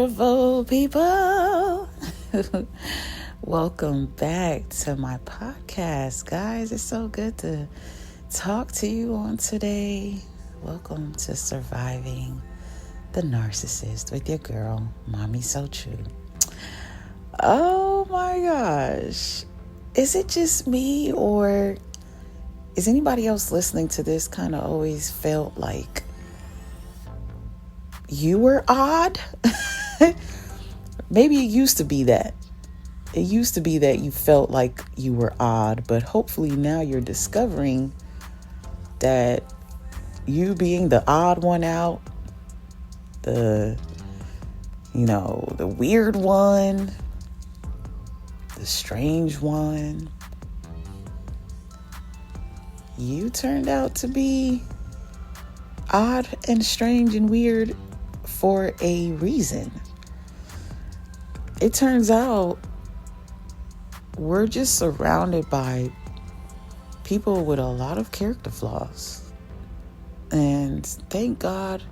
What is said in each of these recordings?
beautiful people. Welcome back to my podcast, guys. It's so good to talk to you on today. Welcome to Surviving the Narcissist with your girl, Mommy So True. Oh my gosh. Is it just me, or is anybody else listening to this kind of always felt like you were odd? Maybe it used to be that. It used to be that you felt like you were odd, but hopefully now you're discovering that you being the odd one out, the weird one, the strange one, you turned out to be odd and strange and weird for a reason. It turns out we're just surrounded by people with a lot of character flaws. And thank God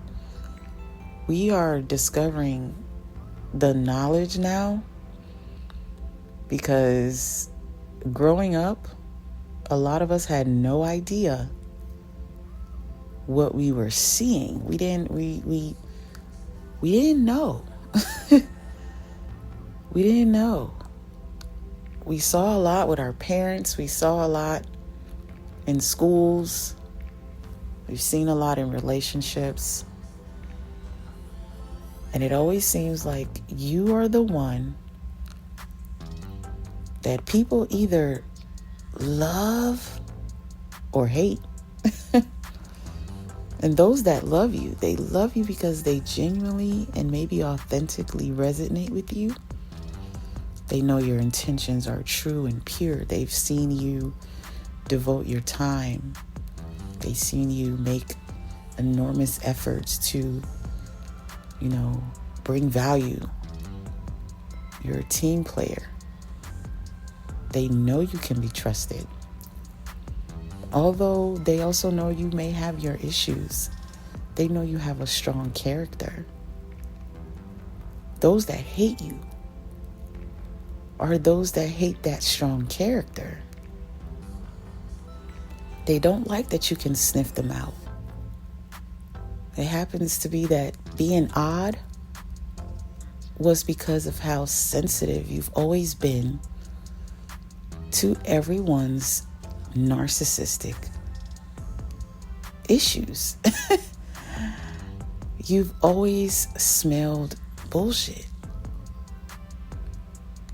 we are discovering the knowledge now, because growing up, a lot of us had no idea what we were seeing. We didn't know. We didn't know. We saw a lot with our parents. We saw a lot in schools. We've seen a lot in relationships. And it always seems like you are the one that people either love or hate. And those that love you, they love you because they genuinely and maybe authentically resonate with you. They know your intentions are true and pure. They've seen you devote your time. They've seen you make enormous efforts to, bring value. You're a team player. They know you can be trusted. Although they also know you may have your issues, they know you have a strong character. Those that hate you are those that hate that strong character. They don't like that you can sniff them out. It happens to be that being odd was because of how sensitive you've always been to everyone's narcissistic issues. You've always smelled bullshit.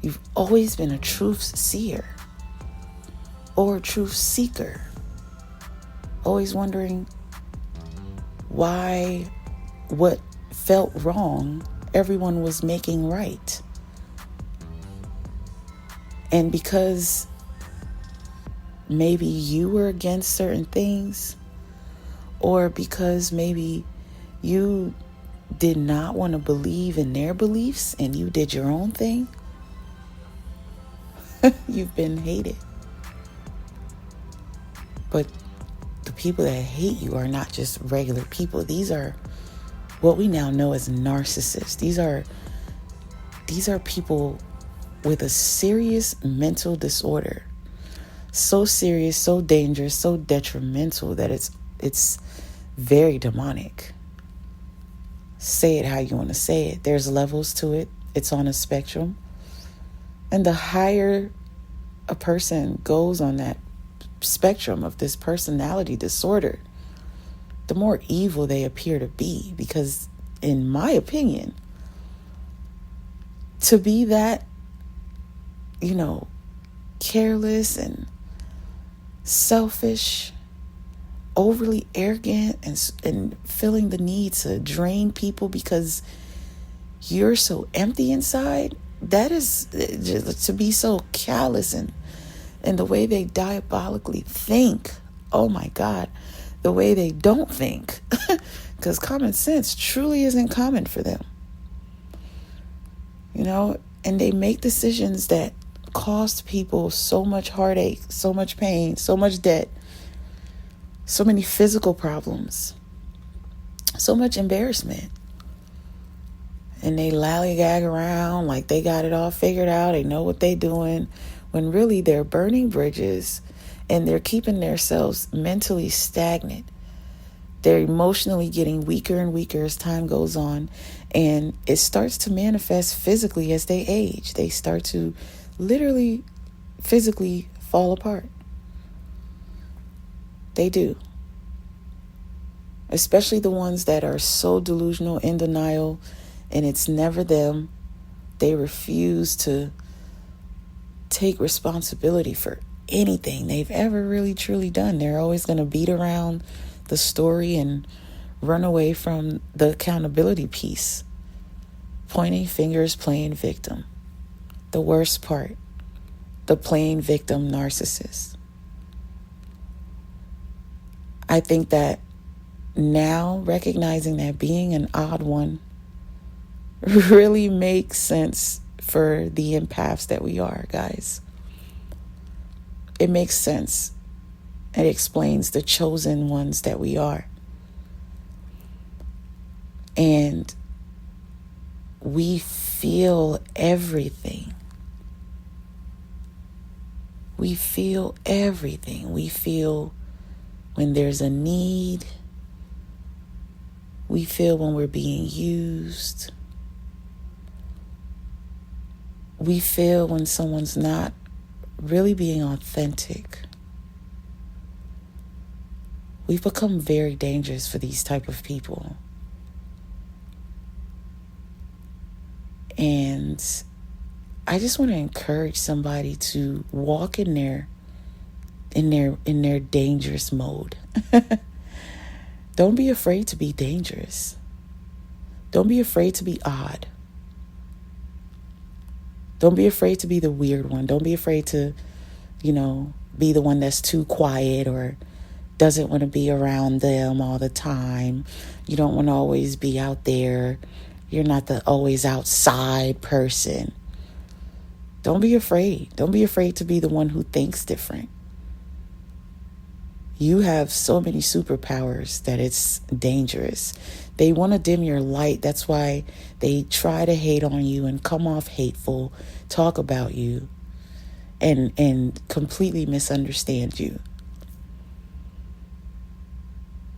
You've always been a truth seer or a truth seeker. Always wondering why what felt wrong, everyone was making right. And because maybe you were against certain things, or because maybe you did not want to believe in their beliefs and you did your own thing, you've been hated. But the people that hate you are not just regular people. These are what we now know as narcissists. These are people with a serious mental disorder. So serious, so dangerous, so detrimental that it's very demonic. Say it how you want to say it. There's levels to it. It's on a spectrum. And the higher a person goes on that spectrum of this personality disorder, the more evil they appear to be. Because in my opinion, to be that, careless and selfish, overly arrogant, and feeling the need to drain people because you're so empty inside, that is to be so callous and the way they diabolically think. Oh my God, the way they don't think. Because common sense truly isn't common for them. And they make decisions that cost people so much heartache, so much pain, so much debt, so many physical problems, so much embarrassment. and they lollygag around like they got it all figured out. They know what they're doing, when really they're burning bridges and they're keeping themselves mentally stagnant. They're emotionally getting weaker and weaker as time goes on, and it starts to manifest physically as they age. They start to literally physically fall apart. They do. Especially the ones that are so delusional, in denial, and it's never them. They refuse to take responsibility for anything they've ever really truly done. They're always going to beat around the story and run away from the accountability piece. Pointing fingers, playing victim. The worst part, the playing victim narcissist. I think that now recognizing that being an odd one really makes sense for the empaths that we are, guys. It makes sense. It explains the chosen ones that we are. And we feel everything. We feel everything. We feel when there's a need. We feel when we're being used. We feel when someone's not really being authentic. We've become very dangerous for these type of people. And I just want to encourage somebody to walk in their dangerous mode. Don't be afraid to be dangerous. Don't be afraid to be odd. Don't be afraid to be the weird one. Don't be afraid to, be the one that's too quiet or doesn't want to be around them all the time. You don't want to always be out there. You're not the always outside person. Don't be afraid. Don't be afraid to be the one who thinks different. You have so many superpowers that it's dangerous. They want to dim your light. That's why they try to hate on you and come off hateful, talk about you, and completely misunderstand you.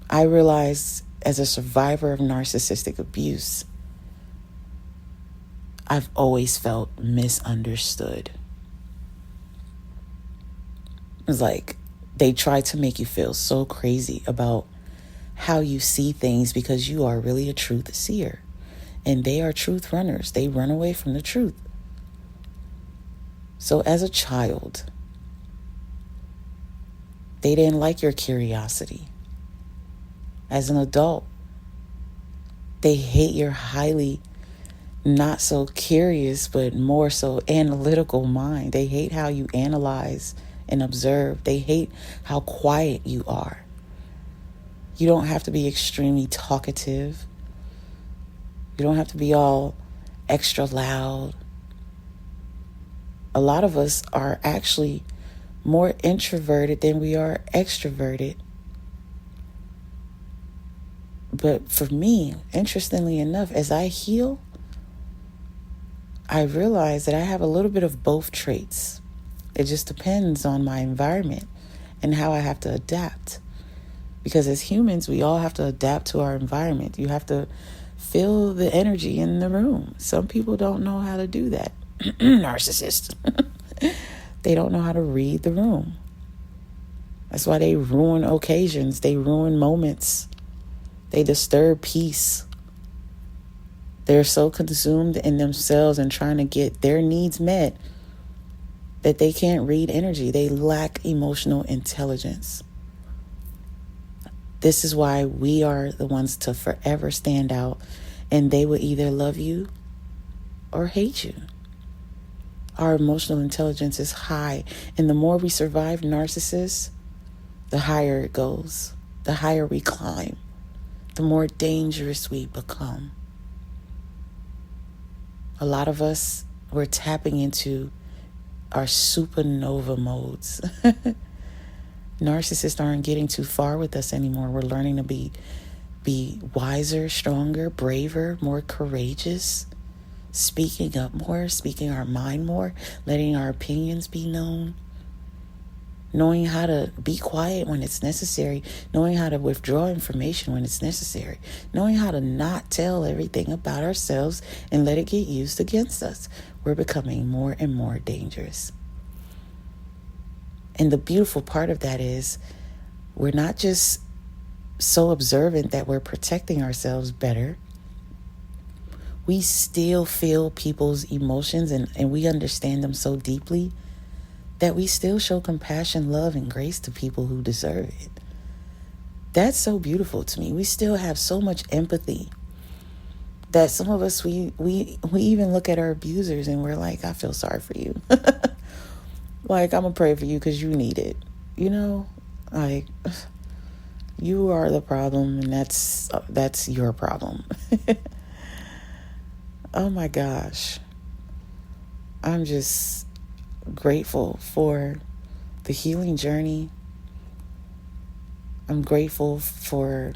I realized as a survivor of narcissistic abuse, I've always felt misunderstood. It's like they try to make you feel so crazy about how you see things because you are really a truth seer. And they are truth runners. They run away from the truth. So as a child, they didn't like your curiosity. As an adult, they hate your highly not so curious, but more so analytical mind. They hate how you analyze and observe. They hate how quiet you are. You don't have to be extremely talkative. You don't have to be all extra loud. A lot of us are actually more introverted than we are extroverted. But for me, interestingly enough, as I heal, I realize that I have a little bit of both traits. It just depends on my environment and how I have to adapt. Because as humans, we all have to adapt to our environment. You have to feel the energy in the room. Some people don't know how to do that. Narcissists. They don't know how to read the room. That's why they ruin occasions. They ruin moments. They disturb peace. They're so consumed in themselves and trying to get their needs met that they can't read energy. They lack emotional intelligence. This is why we are the ones to forever stand out, and they will either love you or hate you. Our emotional intelligence is high, and the more we survive narcissists, the higher it goes, the higher we climb, the more dangerous we become. A lot of us, we're tapping into our supernova modes. Narcissists aren't getting too far with us anymore. We're learning to be wiser, stronger, braver, more courageous. speaking up more, speaking our mind more, letting our opinions be known, knowing how to be quiet when it's necessary, knowing how to withdraw information when it's necessary, knowing how to not tell everything about ourselves and let it get used against us. We're becoming more and more dangerous. And the beautiful part of that is we're not just so observant that we're protecting ourselves better. We still feel people's emotions and we understand them so deeply that we still show compassion, love, and grace to people who deserve it. That's so beautiful to me. We still have so much empathy that some of us, we even look at our abusers and we're like, I feel sorry for you. Like, I'm going to pray for you because you need it. You know, like, you are the problem and that's your problem. Oh my gosh. I'm just grateful for the healing journey. I'm grateful for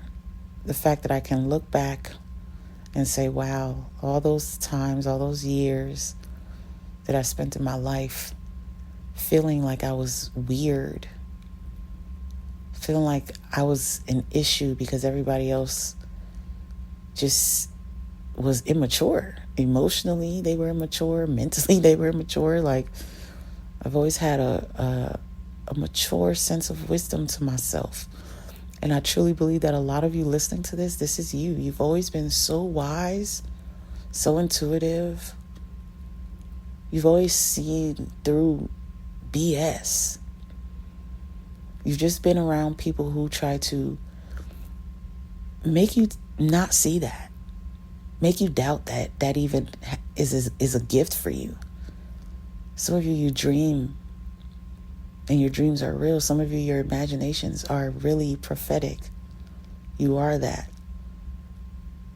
the fact that I can look back and say, wow, all those times, all those years that I spent in my life feeling like I was weird, feeling like I was an issue because everybody else just was immature. Emotionally, they were immature. Mentally, they were immature. Like, I've always had a mature sense of wisdom to myself. And I truly believe that a lot of you listening to this is you. You've always been so wise, so intuitive. You've always seen through BS. You've just been around people who try to make you not see that. Make you doubt that even is a gift for you. Some of you dream, and your dreams are real. Some of you, your imaginations are really prophetic. You are that.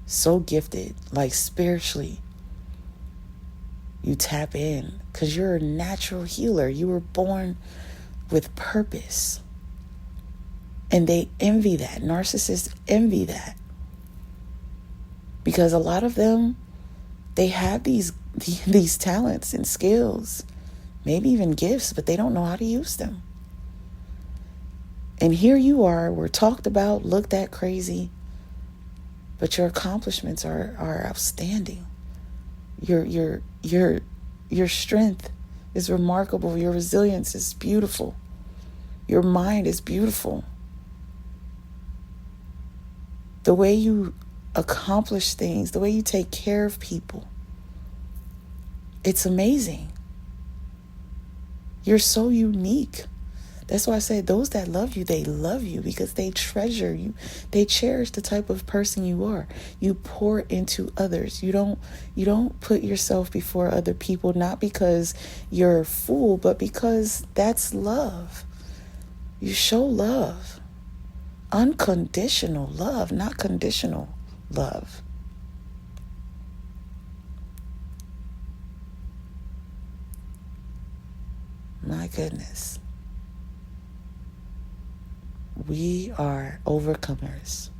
So gifted, like spiritually. You tap in because you're a natural healer. You were born with purpose. And they envy that. Narcissists envy that. Because a lot of them, they have these talents and skills, maybe even gifts, but they don't know how to use them. And here you are, we're talked about, looked at crazy, but your accomplishments are outstanding. Your strength is remarkable. Your resilience is beautiful. Your mind is beautiful. The way you accomplish things, the way you take care of people, it's amazing. You're so unique. That's why I say those that love you, they love you because they treasure you. They cherish the type of person you are. You pour into others. You don't put yourself before other people, not because you're a fool, but because that's love. You show love. Unconditional love, not conditional love. My goodness. We are overcomers.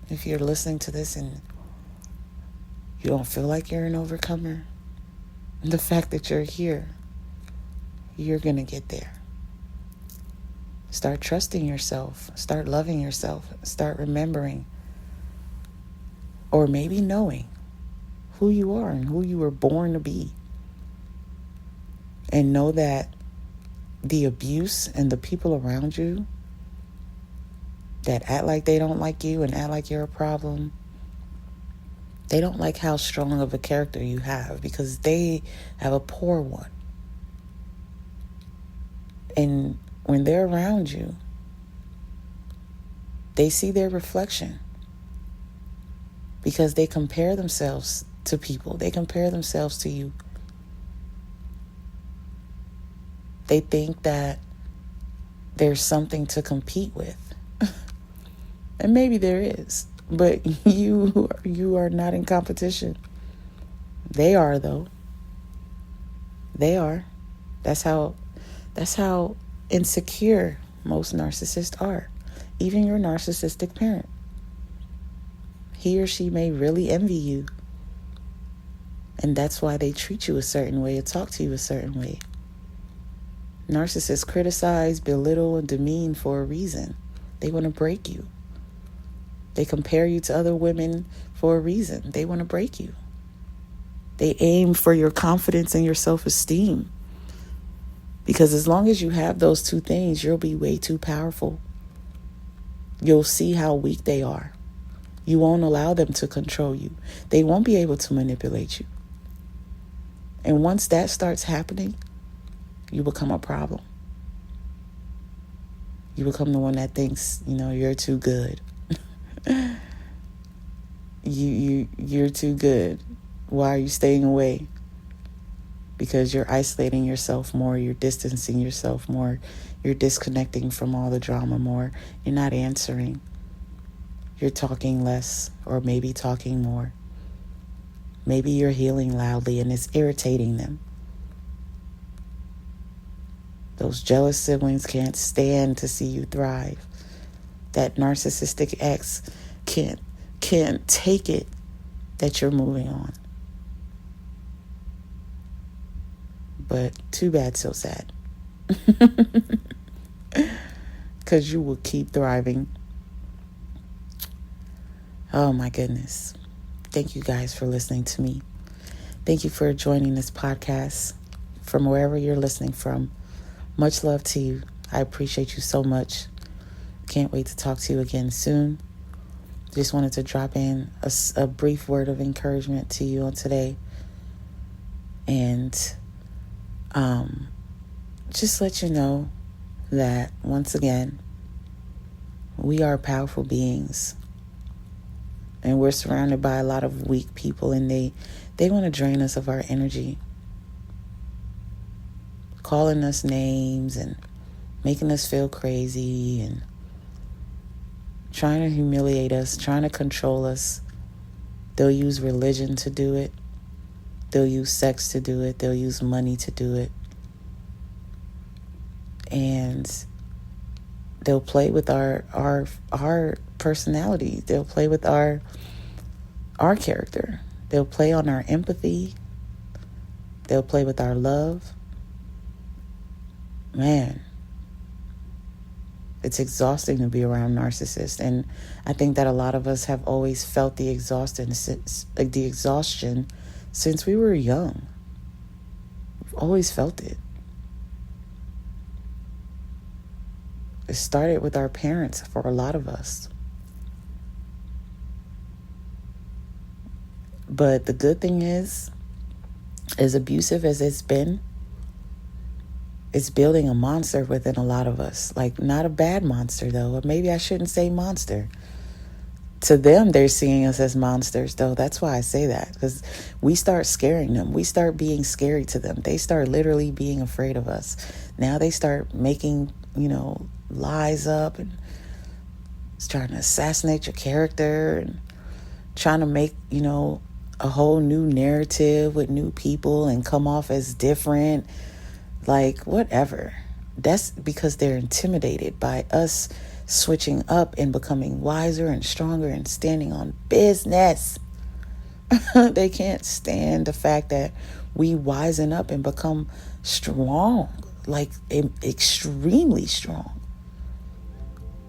If you're listening to this and you don't feel like you're an overcomer, the fact that you're here, you're going to get there. Start trusting yourself. Start loving yourself. Start remembering or maybe knowing who you are and who you were born to be. And know that the abuse and the people around you that act like they don't like you and act like you're a problem, they don't like how strong of a character you have because they have a poor one. And when they're around you, they see their reflection because they compare themselves to people. They compare themselves to you. They think that there's something to compete with. And maybe there is, but you are not in competition. They are, though. They are. That's how insecure most narcissists are. Even your narcissistic parent. He or she may really envy you And that's why they treat you a certain way or talk to you a certain way. Narcissists criticize, belittle, and demean for a reason. They want to break you. They compare you to other women for a reason. They want to break you. They aim for your confidence and your self-esteem. Because as long as you have those two things, you'll be way too powerful. You'll see how weak they are. You won't allow them to control you. They won't be able to manipulate you. And once that starts happening, you become a problem. You become the one that thinks, you're too good. You're too good. Why are you staying away? Because you're isolating yourself more. You're distancing yourself more. You're disconnecting from all the drama more. You're not answering. You're talking less, or maybe talking more. Maybe you're healing loudly and it's irritating them. Those jealous siblings can't stand to see you thrive. That narcissistic ex can't take it that you're moving on. But too bad, so sad. Because you will keep thriving. Oh my goodness. Thank you guys for listening to me. Thank you for joining this podcast from wherever you're listening from. Much love to you. I appreciate you so much. Can't wait to talk to you again soon. Just wanted to drop in a brief word of encouragement to you on today. And just let you know that, once again, we are powerful beings. And we're surrounded by a lot of weak people, and they want to drain us of our energy. Calling us names and making us feel crazy and trying to humiliate us, trying to control us. They'll use religion to do it. They'll use sex to do it. They'll use money to do it. And they'll play with our personality. They'll play with our character. They'll play on our empathy. They'll play with our love. Man, it's exhausting to be around narcissists. And I think that a lot of us have always felt the exhaustion since we were young. We've always felt it. It started with our parents for a lot of us. But the good thing is, as abusive as it's been, it's building a monster within a lot of us. Like, not a bad monster, though. Or maybe I shouldn't say monster. To them, they're seeing us as monsters, though. That's why I say that. Because we start scaring them. We start being scary to them. They start literally being afraid of us. Now they start making, lies up and trying to assassinate your character and trying to make, a whole new narrative with new people and come off as different. Like, whatever. That's because they're intimidated by us switching up and becoming wiser and stronger and standing on business. They can't stand the fact that we wisen up and become strong, like extremely strong.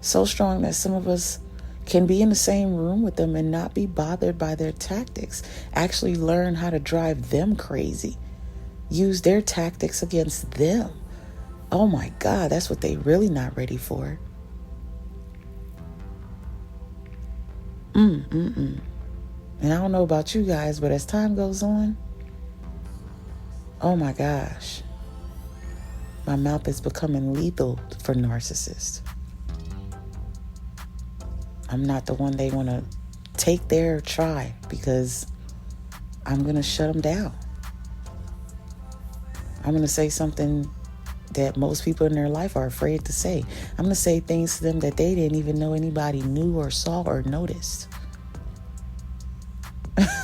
So strong that some of us can be in the same room with them and not be bothered by their tactics. Actually learn how to drive them crazy. Use their tactics against them. Oh my God, that's what they really not ready for. And I don't know about you guys, but as time goes on, oh my gosh, my mouth is becoming lethal for narcissists. I'm not the one they want to take their try, because I'm going to shut them down. I'm going to say something that most people in their life are afraid to say. I'm going to say things to them that they didn't even know anybody knew or saw or noticed.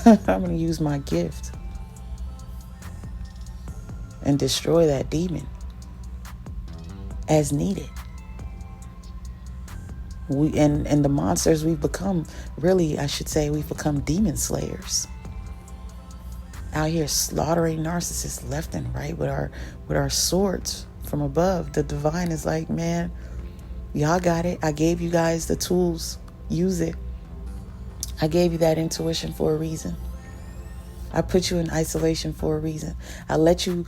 I'm going to use my gift and destroy that demon as needed. And the monsters we've become, really, I should say, we've become demon slayers. out here slaughtering narcissists left and right with our swords from above. The divine is like, man, y'all got it. I gave you guys the tools. Use it. I gave you that intuition for a reason. I put you in isolation for a reason. I let you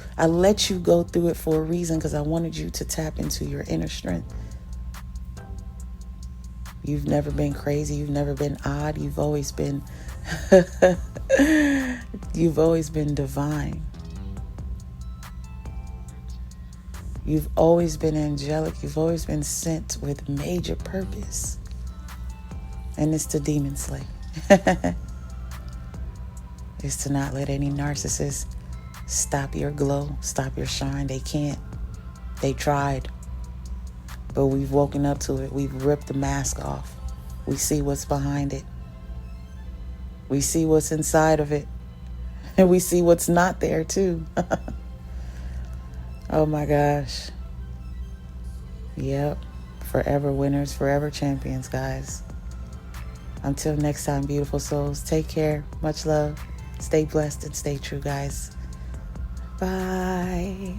go through it for a reason, because I wanted you to tap into your inner strength. You've never been crazy. You've never been odd. You've always been you've always been divine. You've always been angelic. You've always been sent with major purpose. And it's to demon slay. Is to not let any narcissist stop your glow, stop your shine. They can't. They tried. But we've woken up to it. We've ripped the mask off. We see what's behind it. We see what's inside of it. And we see what's not there too. Oh my gosh. Yep. Forever winners, forever champions, guys. Until next time, beautiful souls, take care. Much love. Stay blessed and stay true, guys. Bye.